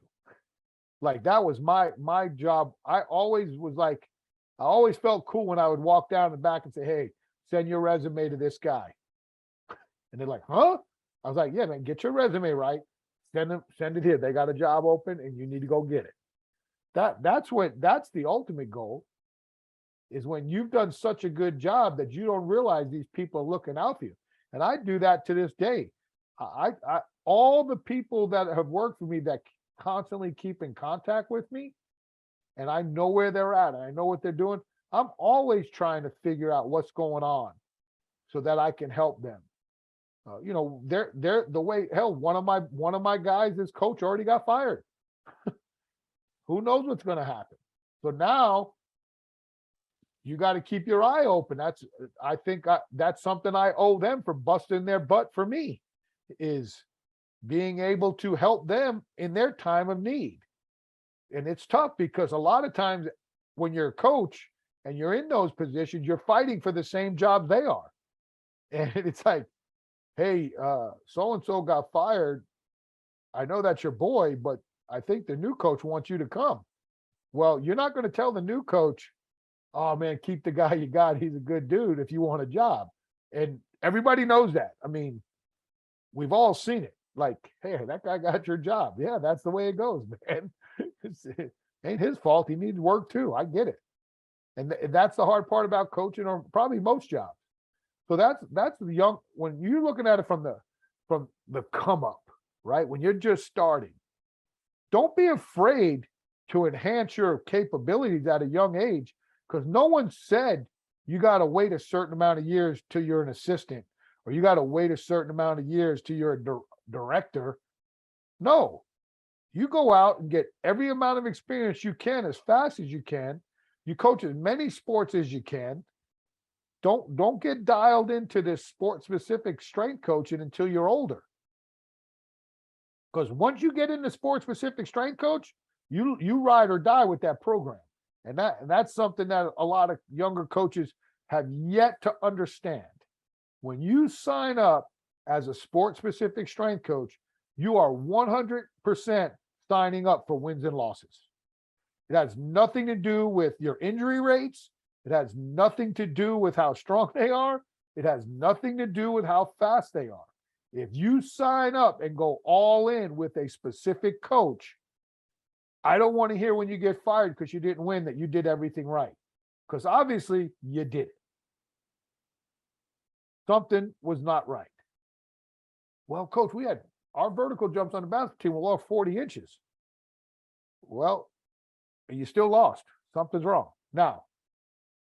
B: Like that was my job. I always felt cool when I would walk down the back and say, hey, send your resume to this guy. And they're like, huh? I was like, yeah, man, get your resume right. Send it here. They got a job open and you need to go get it. That's the ultimate goal, is when you've done such a good job that you don't realize these people are looking out for you. And I do that to this day. I all the people that have worked for me that constantly keep in contact with me, and I know where they're at, and I know what they're doing. I'm always trying to figure out what's going on so that I can help them. They're the way, hell, one of my guys, his coach already got fired. Who knows what's going to happen? So now you got to keep your eye open. I think that's something I owe them for busting their butt for me, is being able to help them in their time of need. And it's tough because a lot of times when you're a coach and you're in those positions, you're fighting for the same job they are. And it's like, hey, so-and-so got fired. I know that's your boy, but I think the new coach wants you to come. Well, you're not going to tell the new coach, oh man, keep the guy you got. He's a good dude if you want a job. And everybody knows that. I mean, we've all seen it. Like, hey, that guy got your job. Yeah, that's the way it goes, man. It ain't his fault. He needs work too. I get it. And that's the hard part about coaching, or probably most jobs. So that's the young, when you're looking at it from the come up, right? When you're just starting, don't be afraid to enhance your capabilities at a young age, because no one said you got to wait a certain amount of years till you're an assistant, or you got to wait a certain amount of years till you're a director. No, you go out and get every amount of experience you can as fast as you can. You coach as many sports as you can. Don't get dialed into this sport specific strength coaching until you're older. Because once you get into sport specific strength coach, you ride or die with that program. And that's something that a lot of younger coaches have yet to understand. When you sign up as a sport specific strength coach, you are 100% signing up for wins and losses. It has nothing to do with your injury rates. It has nothing to do with how strong they are. It has nothing to do with how fast they are. If you sign up and go all in with a specific coach, I don't want to hear when you get fired because you didn't win that you did everything right. Because obviously you did it. Something was not right. Well, coach, we had our vertical jumps on the basketball team were off 40 inches. Well, you still lost. Something's wrong. Now,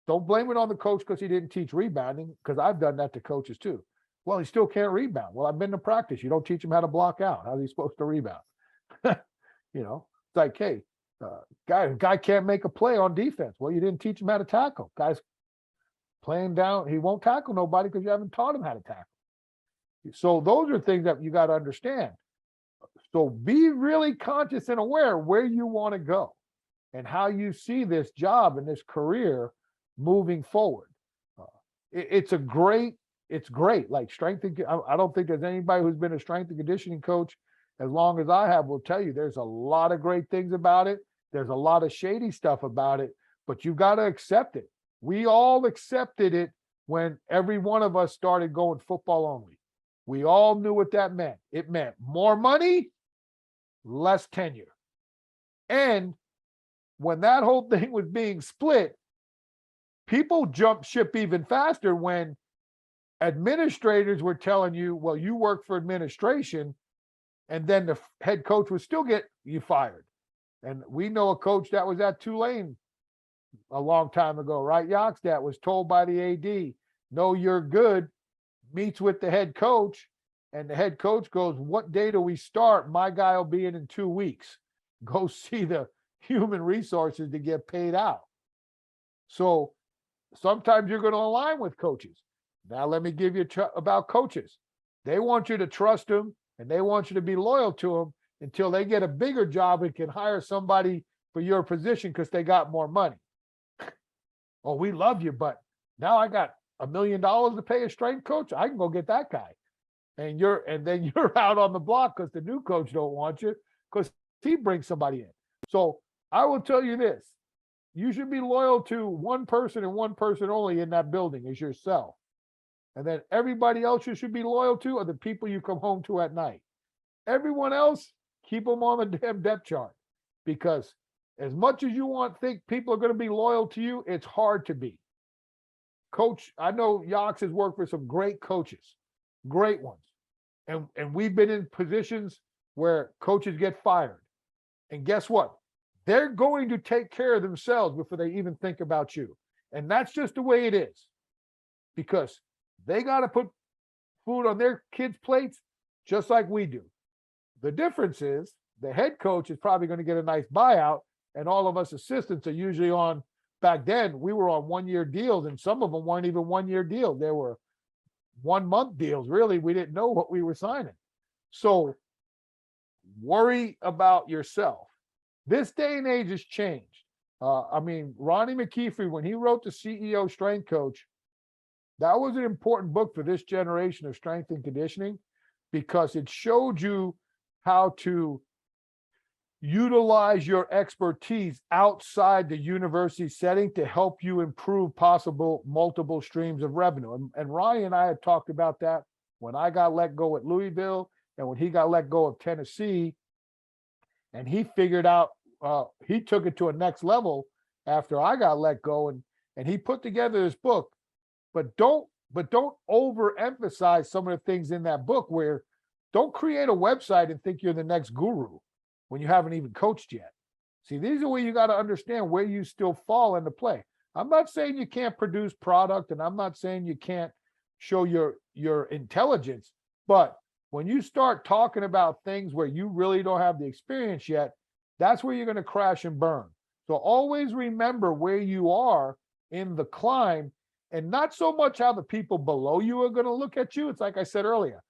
B: don't blame it on the coach because he didn't teach rebounding, because I've done that to coaches too. Well, he still can't rebound. Well, I've been to practice. You don't teach him how to block out. How's he supposed to rebound? It's like, hey, guy can't make a play on defense. Well, you didn't teach him how to tackle. Guy's playing down. He won't tackle nobody because you haven't taught him how to tackle. So those are things that you got to understand. So be really conscious and aware where you want to go and how you see this job and this career moving forward. It's great. Like strength and I don't think there's anybody who's been a strength and conditioning coach as long as I have will tell you there's a lot of great things about it. There's a lot of shady stuff about it, but you've got to accept it. We all accepted it when every one of us started going football only. We all knew what that meant. It meant more money, less tenure. And when that whole thing was being split, people jumped ship even faster when administrators were telling you, well, you work for administration, and then the head coach would still get you fired. And we know a coach that was at Tulane a long time ago, right? Yox, that was told by the AD, no, you're good, meets with the head coach, and the head coach goes, what day do we start? My guy will be in 2 weeks. Go see the human resources to get paid out. So sometimes you're going to align with coaches. Now, let me give you about coaches. They want you to trust them, and they want you to be loyal to them until they get a bigger job and can hire somebody for your position because they got more money. Oh, we love you, but now I got $1 million to pay a strength coach. I can go get that guy. And then you're out on the block because the new coach don't want you because he brings somebody in. So I will tell you this. You should be loyal to one person and one person only in that building is yourself. And then everybody else you should be loyal to are the people you come home to at night. Everyone else, keep them on the damn depth chart, because as much as you think people are going to be loyal to you, it's hard to be. Coach, I know Yox has worked for some great coaches, great ones. And we've been in positions where coaches get fired. And guess what? They're going to take care of themselves before they even think about you. And that's just the way it is. Because they got to put food on their kids' plates just like we do. The difference is the head coach is probably going to get a nice buyout, and all of us assistants are usually on, back then, we were on 1-year deals, and some of them weren't even 1-year deals. They were 1-month deals. Really, we didn't know what we were signing. So worry about yourself. This day and age has changed. Ronnie McKeefe, when he wrote the CEO Strength Coach, that was an important book for this generation of strength and conditioning, because it showed you how to utilize your expertise outside the university setting to help you improve possible multiple streams of revenue. And Ryan and I had talked about that when I got let go at Louisville and when he got let go of Tennessee. And he figured out, he took it to a next level after I got let go. And he put together this book, but don't overemphasize some of the things in that book where don't create a website and think you're the next guru when you haven't even coached yet. See, these are where you got to understand where you still fall into play. I'm not saying you can't produce product, and I'm not saying you can't show your intelligence, but when you start talking about things where you really don't have the experience yet, that's where you're going to crash and burn. So always remember where you are in the climb, and not so much how the people below you are going to look at you. It's like I said earlier,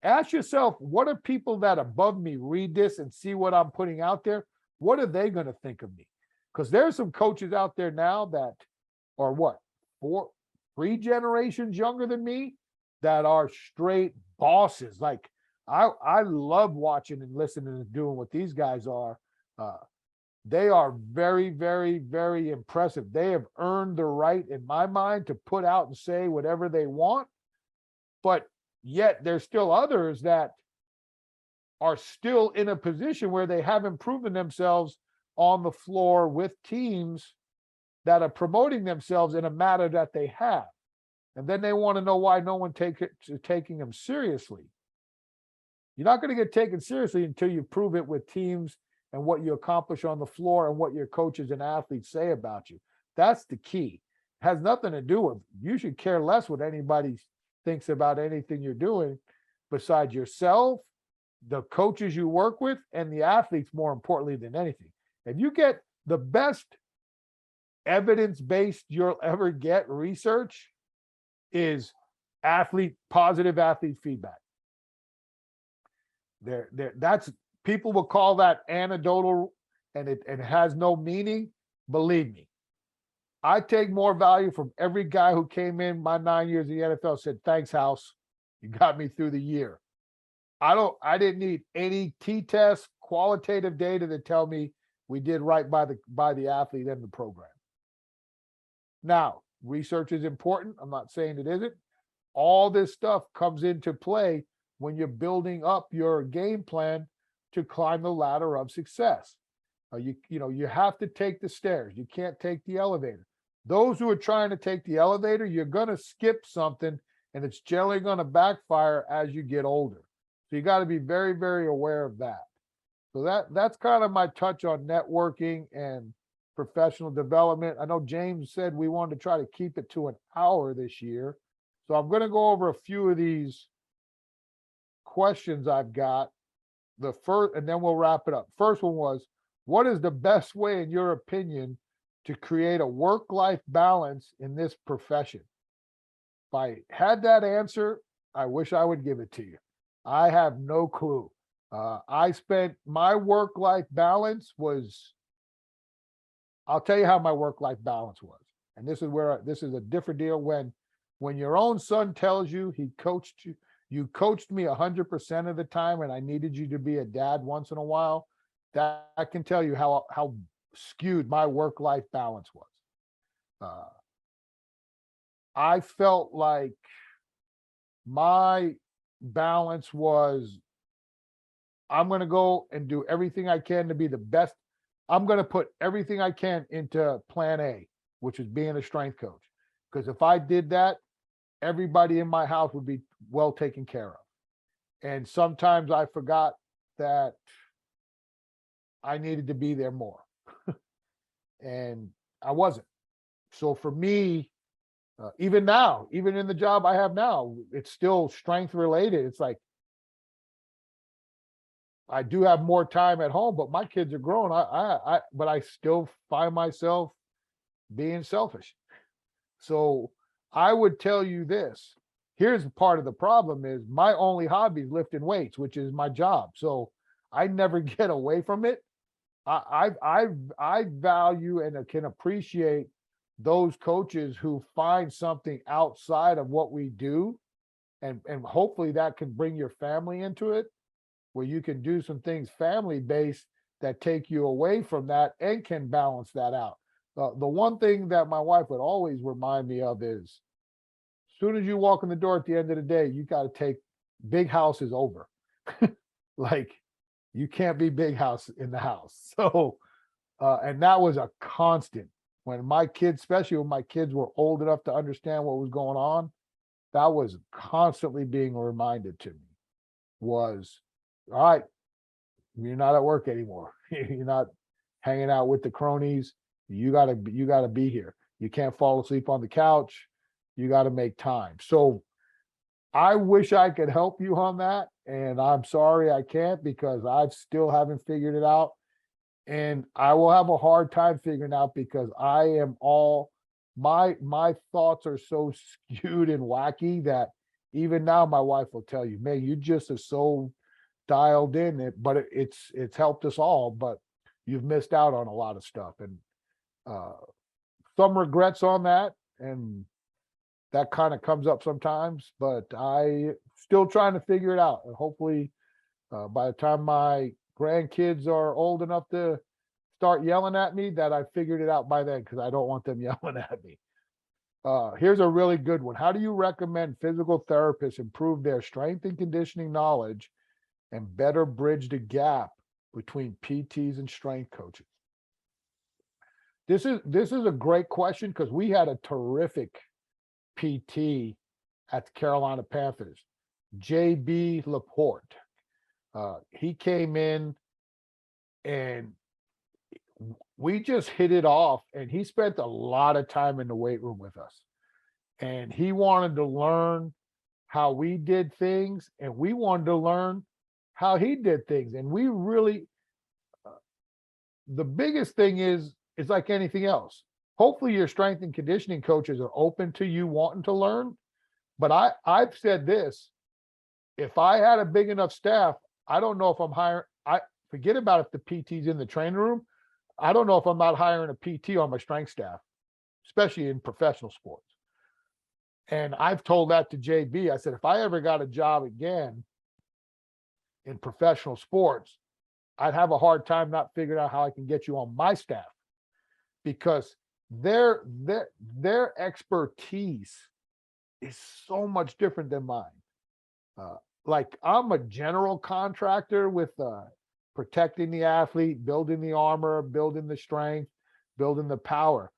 B: ask yourself, what are people that above me read this and see what I'm putting out there? What are they going to think of me? Because there's some coaches out there now that are what, 3 generations younger than me that are straight bosses. Like I love watching and listening and doing what these guys are. They are very, very, very impressive. They have earned the right, in my mind, to put out and say whatever they want. But yet there's still others that are still in a position where they haven't proven themselves on the floor with teams that are promoting themselves in a matter that they have. And then they want to know why no one taking them seriously. You're not going to get taken seriously until you prove it with teams and what you accomplish on the floor and what your coaches and athletes say about you. That's the key. It has nothing to do with, you should care less what anybody thinks about anything you're doing besides yourself, the coaches you work with, and the athletes, more importantly than anything. If you get the best evidence-based you'll ever get research is positive athlete feedback. That's, people will call that anecdotal and it has no meaning. Believe me, I take more value from every guy who came in my 9 years in the NFL, said, thanks, House. You got me through the year. I didn't need any T-test qualitative data to tell me we did right by the athlete and the program. Now, research is important. I'm not saying it isn't. All this stuff comes into play when you're building up your game plan to climb the ladder of success. You have to take the stairs. You can't take the elevator. Those who are trying to take the elevator, you're going to skip something, and it's generally going to backfire as you get older. So you got to be very, very aware of that. So that's kind of my touch on networking and professional development. I know James said we wanted to try to keep it to an hour this year. So I'm going to go over a few of these questions I've got. The first, and then we'll wrap it up. First one was, what is the best way, in your opinion, to create a work-life balance in this profession? If I had that answer, I wish I would give it to you. I have no clue. I spent my work-life balance was, I'll tell you how my work-life balance was. And this is a different deal. When your own son tells you he coached you, you coached me 100% of the time, and I needed you to be a dad once in a while, that I can tell you how skewed my work-life balance was. I felt like my balance was, I'm going to go and do everything I can to be the best. I'm going to put everything I can into plan A, which is being a strength coach. Because if I did that, everybody in my house would be well taken care of. And sometimes I forgot that I needed to be there more. And I wasn't. So for me, even now, even in the job I have now, it's still strength related. It's like, I do have more time at home, but my kids are grown. But I still find myself being selfish. So I would tell you this. Here's part of the problem is my only hobby is lifting weights, which is my job. So I never get away from it. I value and can appreciate those coaches who find something outside of what we do. And hopefully that can bring your family into it, where you can do some things family-based that take you away from that and can balance that out. The one thing that my wife would always remind me of is, as soon as you walk in the door at the end of the day, you got to take big house is over. Like, you can't be big house in the house. So, and that was a constant when my kids, especially when my kids were old enough to understand what was going on, that was constantly being reminded to me was, all right, you're not at work anymore. You're not hanging out with the cronies. You gotta be here. You can't fall asleep on the couch. You gotta make time. So I wish I could help you on that. And I'm sorry I can't because I still haven't figured it out. And I will have a hard time figuring out because I am all my thoughts are so skewed and wacky that even now my wife will tell you, man, you just are so dialed in it, but it's helped us all, but you've missed out on a lot of stuff. And some regrets on that. And that kind of comes up sometimes, but I still trying to figure it out. And hopefully by the time my grandkids are old enough to start yelling at me, that I figured it out by then, because I don't want them yelling at me. Here's a really good one. How do you recommend physical therapists improve their strength and conditioning knowledge and better bridge the gap between PTs and strength coaches? This is a great question because we had a terrific PT at the Carolina Panthers, JB Laporte. He came in and we just hit it off, and he spent a lot of time in the weight room with us. And he wanted to learn how we did things, and we wanted to learn how he did things. And we really, the biggest thing is like anything else. Hopefully your strength and conditioning coaches are open to you wanting to learn. But I've said this, if I had a big enough staff, I don't know if I'm hiring, I forget about if the PT's in the training room. I don't know if I'm not hiring a PT on my strength staff, especially in professional sports. And I've told that to JB. I said, if I ever got a job again in professional sports, I'd have a hard time not figuring out how I can get you on my staff, because their expertise is so much different than mine. Like I'm a general contractor with protecting the athlete, building the armor, building the strength, building the power.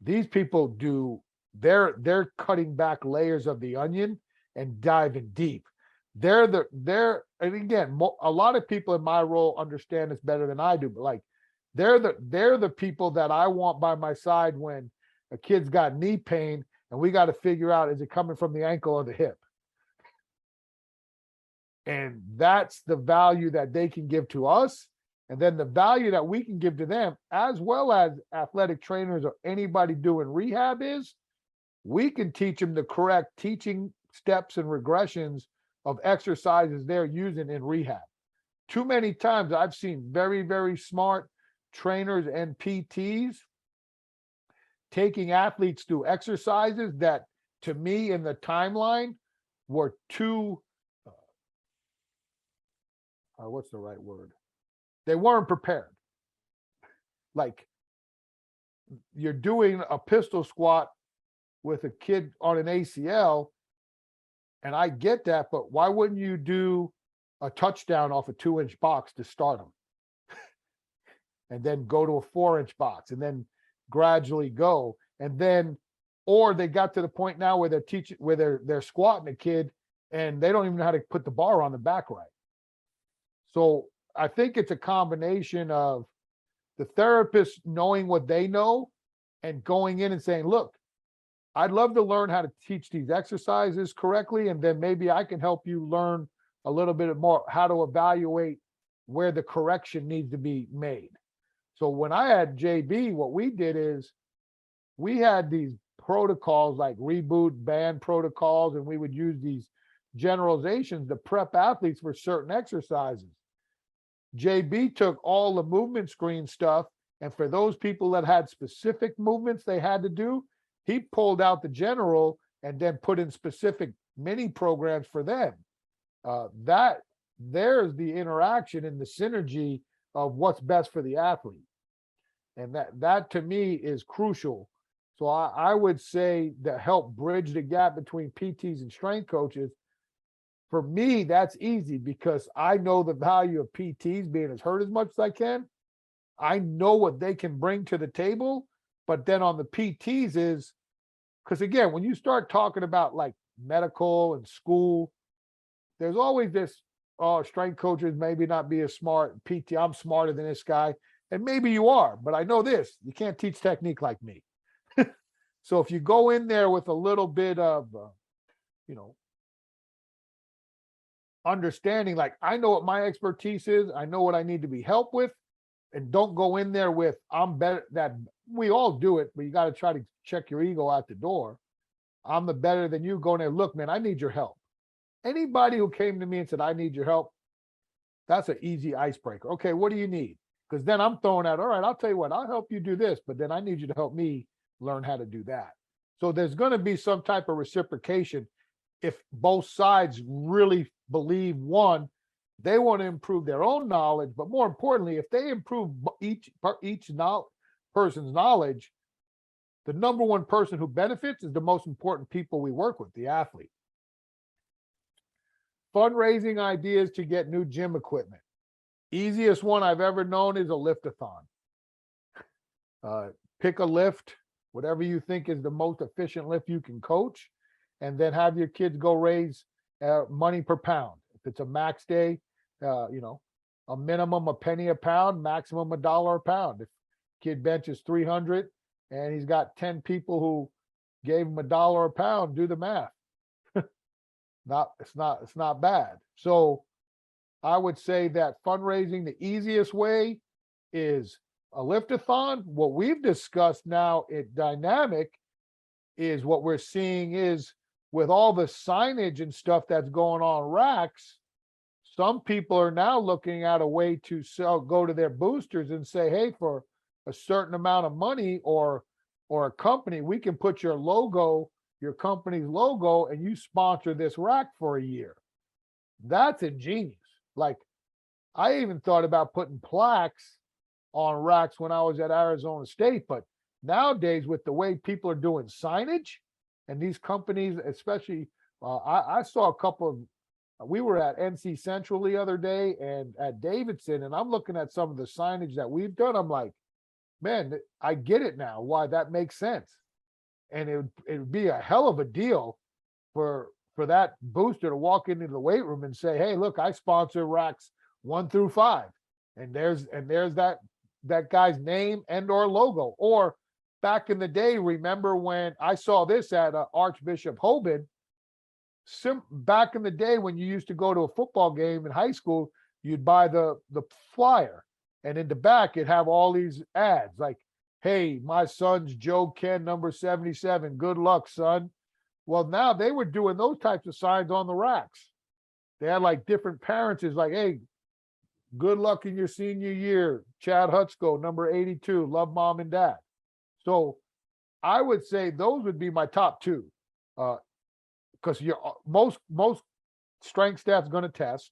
B: These people do, they're cutting back layers of the onion and diving deep. And again, a lot of people in my role understand this better than I do, but like they're the people that I want by my side when a kid's got knee pain and we got to figure out, is it coming from the ankle or the hip? And that's the value that they can give to us. And then the value that we can give to them, as well as athletic trainers or anybody doing rehab, is we can teach them the correct teaching steps and regressions of exercises they're using in rehab. Too many times I've seen very, very smart trainers and PTs taking athletes through exercises that, to me, in the timeline were too, what's the right word? They weren't prepared. Like you're doing a pistol squat with a kid on an ACL, and I get that, but why wouldn't you do a touchdown off a 2-inch box to start them? And then go to a 4-inch box and then gradually go. And then, or they got to the point now where they're squatting a kid and they don't even know how to put the bar on the back right. So I think it's a combination of the therapist knowing what they know and going in and saying, look, I'd love to learn how to teach these exercises correctly. And then maybe I can help you learn a little bit more how to evaluate where the correction needs to be made. So when I had JB, what we did is we had these protocols like reboot band protocols, and we would use these generalizations to prep athletes for certain exercises. JB took all the movement screen stuff, and for those people that had specific movements they had to do, he pulled out the general and then put in specific mini programs for them. There's the interaction and the synergy of what's best for the athlete. And that to me is crucial. So I would say to help bridge the gap between PTs and strength coaches, for me, that's easy because I know the value of PTs being as hurt as much as I can. I know what they can bring to the table. But then on the PTs is, because again, when you start talking about like medical and school, there's always this, oh, strength coaches maybe not be as smart. PT, I'm smarter than this guy. And maybe you are, but I know this, you can't teach technique like me. So if you go in there with a little bit of, you know, understanding, like I know what my expertise is, I know what I need to be helped with, and don't go in there with, I'm better. That we all do it, but you got to try to check your ego out the door. I'm the better than you. Go in there, look, man, I need your help. Anybody who came to me and said, I need your help, that's an easy icebreaker. Okay, what do you need? Because then I'm throwing out, all right, I'll tell you what, I'll help you do this, but then I need you to help me learn how to do that. So there's going to be some type of reciprocation if both sides really believe, one, they want to improve their own knowledge, but more importantly, if they improve each person's knowledge, the number one person who benefits is the most important people we work with, the athlete. Fundraising ideas to get new gym equipment. Easiest one I've ever known is a liftathon. Pick a lift, whatever you think is the most efficient lift you can coach, and then have your kids go raise money per pound. If it's a max day, you know, a minimum a penny a pound, maximum $1 a pound. If kid benches 300 and he's got 10 people who gave him $1 a pound, do the math. It's not bad. So I would say that fundraising, the easiest way is a liftathon. What we've discussed now at Dynamic is what we're seeing is with all the signage and stuff that's going on racks, some people are now looking at a way to go to their boosters and say, hey, for a certain amount of money or a company, we can put your logo, your company's logo, and you sponsor this rack for a year. That's ingenious. Like, I even thought about putting plaques on racks when I was at Arizona State, but nowadays with the way people are doing signage and these companies, especially, I saw a couple of, we were at NC Central the other day and at Davidson, and I'm looking at some of the signage that we've done. I'm like, man, I get it now, why that makes sense. And it would be a hell of a deal for that booster to walk into the weight room and say, hey, look, I sponsor racks 1 through 5. And there's that guy's name and or logo. Or back in the day, remember when I saw this at Archbishop Hoban, back in the day when you used to go to a football game in high school, you'd buy the flyer. And in the back, it'd have all these ads like, hey, my son's Joe Ken, number 77. Good luck, son. Well, now they were doing those types of signs on the racks. They had like different parents. It's like, hey, good luck in your senior year. Chad Hutsko, number 82. Love mom and dad. So I would say those would be my top two. Because most strength staff's going to test.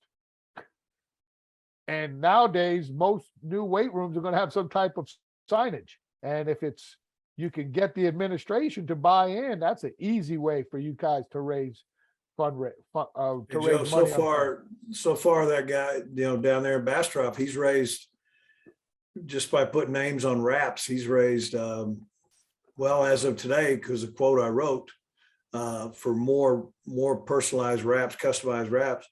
B: And nowadays, most new weight rooms are going to have some type of signage. And if you can get the administration to buy in, that's an easy way for you guys to raise raise
C: Joe,
B: money.
C: so far that guy, down there in Bastrop, he's raised, just by putting names on wraps, he's raised, well, as of today, because the quote I wrote, for more personalized wraps, customized wraps,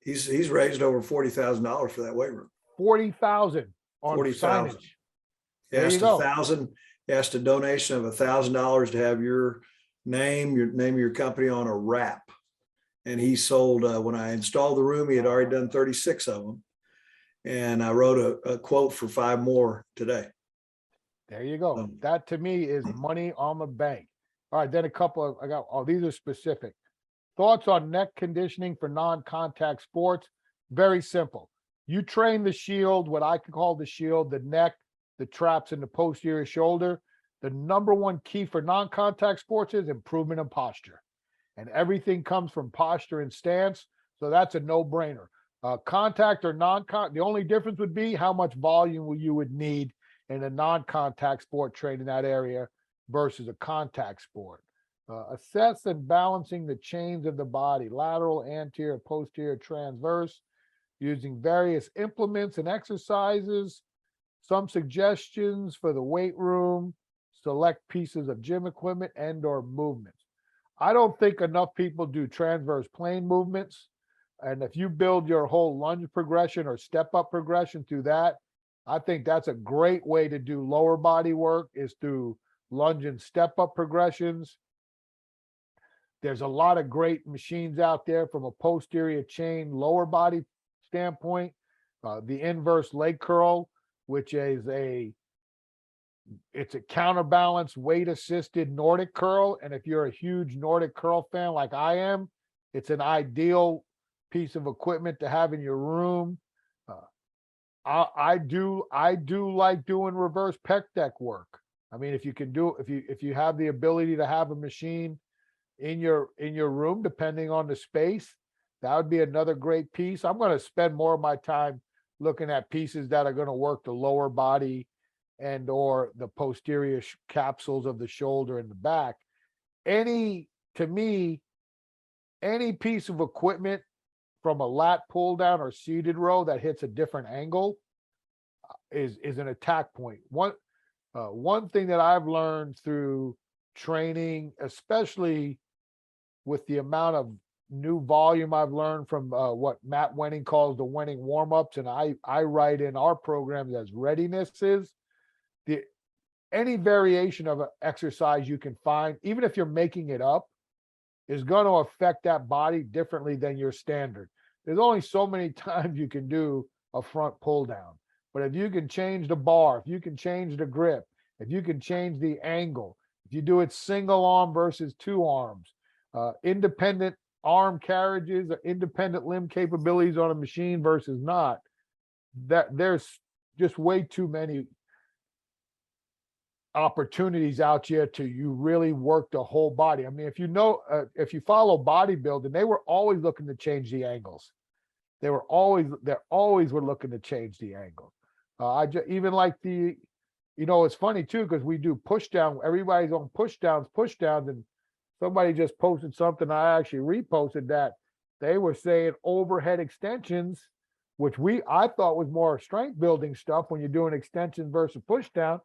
C: he's raised over $40,000 for that weight room.
B: 40,000 on
C: 40,000.
B: signage.
C: He asked a donation of $1,000 to have your name of your company on a wrap. And he sold, when I installed the room, he had already done 36 of them. And I wrote a quote for 5 more today.
B: There you go. That to me is money on the bank. All right, then these are specific. Thoughts on neck conditioning for non-contact sports? Very simple. You train the shield, what I could call the shield, the neck, the traps, and the posterior shoulder. The number one key for non-contact sports is improvement in posture. And everything comes from posture and stance. So that's a no-brainer. Contact or non-contact, the only difference would be how much volume you would need in a non-contact sport trained in that area versus a contact sport. Assess and balancing the chains of the body, lateral, anterior, posterior, transverse, using various implements and exercises. Some suggestions for the weight room, select pieces of gym equipment and or movements. I don't think enough people do transverse plane movements. And if you build your whole lunge progression or step up progression through that, I think that's a great way to do lower body work, is through lunge and step up progressions. There's a lot of great machines out there from a posterior chain lower body standpoint. The inverse leg curl, which is it's a counterbalance weight assisted Nordic curl. And if you're a huge Nordic curl fan like I am, it's an ideal piece of equipment to have in your room. I do like doing reverse pec deck work. I mean, if you have the ability to have a machine in your room, depending on the space, that would be another great piece. I'm going to spend more of my time looking at pieces that are going to work the lower body and or the posterior capsules of the shoulder and the back. To me, any piece of equipment from a lat pull down or seated row that hits a different angle is an attack point. One thing that I've learned through training, especially with the amount of new volume I've learned from what Matt Wenning calls the Wenning warm-ups, and I write in our programs as readiness, is any variation of an exercise you can find, even if you're making it up, is going to affect that body differently than your standard. There's only so many times you can do a front pull down, but if you can change the bar, if you can change the grip, if you can change the angle, if you do it single arm versus two arms, independent arm carriages or independent limb capabilities on a machine versus not, that there's just way too many opportunities out here to you really work the whole body. I mean, if you follow bodybuilding, they were always looking to change the angles. They always were looking to change the angle. Even like it's funny too, because we do push down, everybody's on push downs, and somebody just posted something. I actually reposted that they were saying overhead extensions, which I thought was more strength building stuff when you're doing extensions versus push down.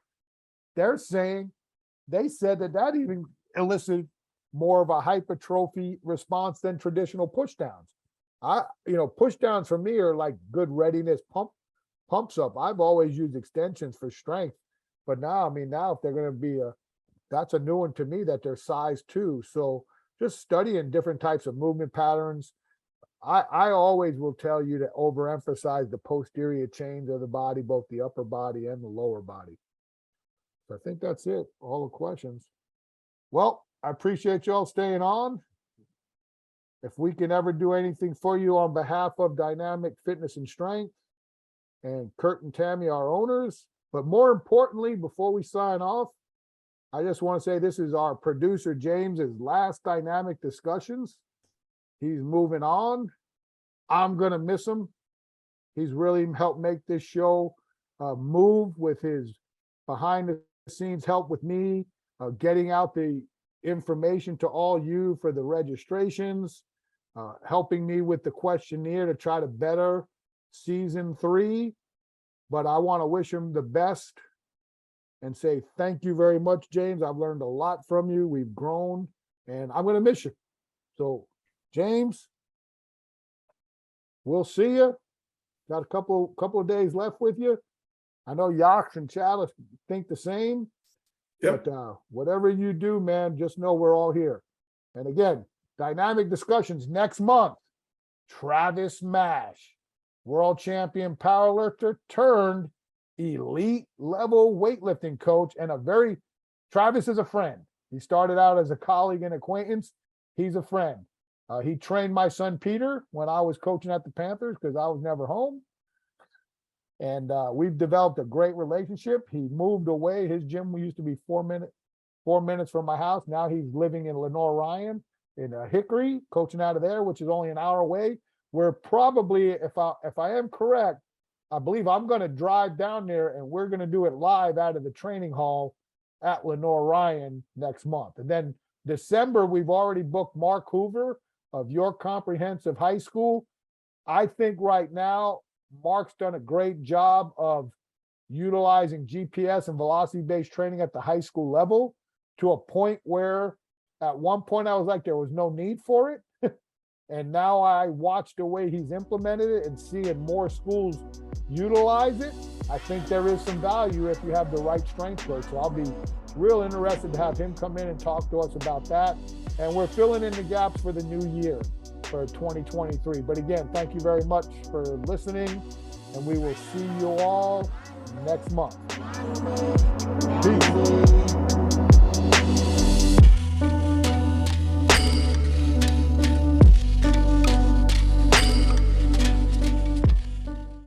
B: They said that even elicited more of a hypertrophy response than traditional push downs. Push downs for me are like good readiness pumps up. I've always used extensions for strength, but now if they're going to be that's a new one to me, that they're size 2. So just studying different types of movement patterns. I always will tell you to overemphasize the posterior chains of the body, both the upper body and the lower body. I think that's it. All the questions. Well, I appreciate y'all staying on. If we can ever do anything for you on behalf of Dynamic Fitness and Strength and Kurt and Tammy, our owners, but more importantly, before we sign off, I just want to say this is our producer James's last Dynamic discussions. He's moving on. I'm going to miss him. He's really helped make this show move with his behind the scenes help with me, getting out the information to all you for the registrations, helping me with the questionnaire to try to better season 3. But I want to wish him the best and say thank you very much, James. I've learned a lot from you. We've grown, and I'm going to miss you. So, James, we'll see you. Got a couple of days left with you. I know Yax and Chalice think the same.
C: Yep.
B: But whatever you do, man, just know we're all here. And again, Dynamic discussions next month. Travis Mash, world champion powerlifter turned elite level weightlifting coach, and Travis is a friend. He started out as a colleague and acquaintance. He's a friend. He trained my son Peter when I was coaching at the Panthers because I was never home. And we've developed a great relationship. He moved away. His gym used to be 4 minutes from my house. Now he's living in Lenore Ryan in Hickory, coaching out of there, which is only an hour away. We're probably, if I am correct, I believe I'm going to drive down there and we're going to do it live out of the training hall at Lenore Ryan next month. And then December, we've already booked Mark Hoover of York Comprehensive High School. I think right now, Mark's done a great job of utilizing GPS and velocity-based training at the high school level to a point where at one point I was like, there was no need for it. And now I watch the way he's implemented it and seeing more schools utilize it. I think there is some value if you have the right strength coach. So I'll be real interested to have him come in and talk to us about that. And we're filling in the gaps for the new year for 2023. But again, thank you very much for listening, and we will see you all next month. Peace.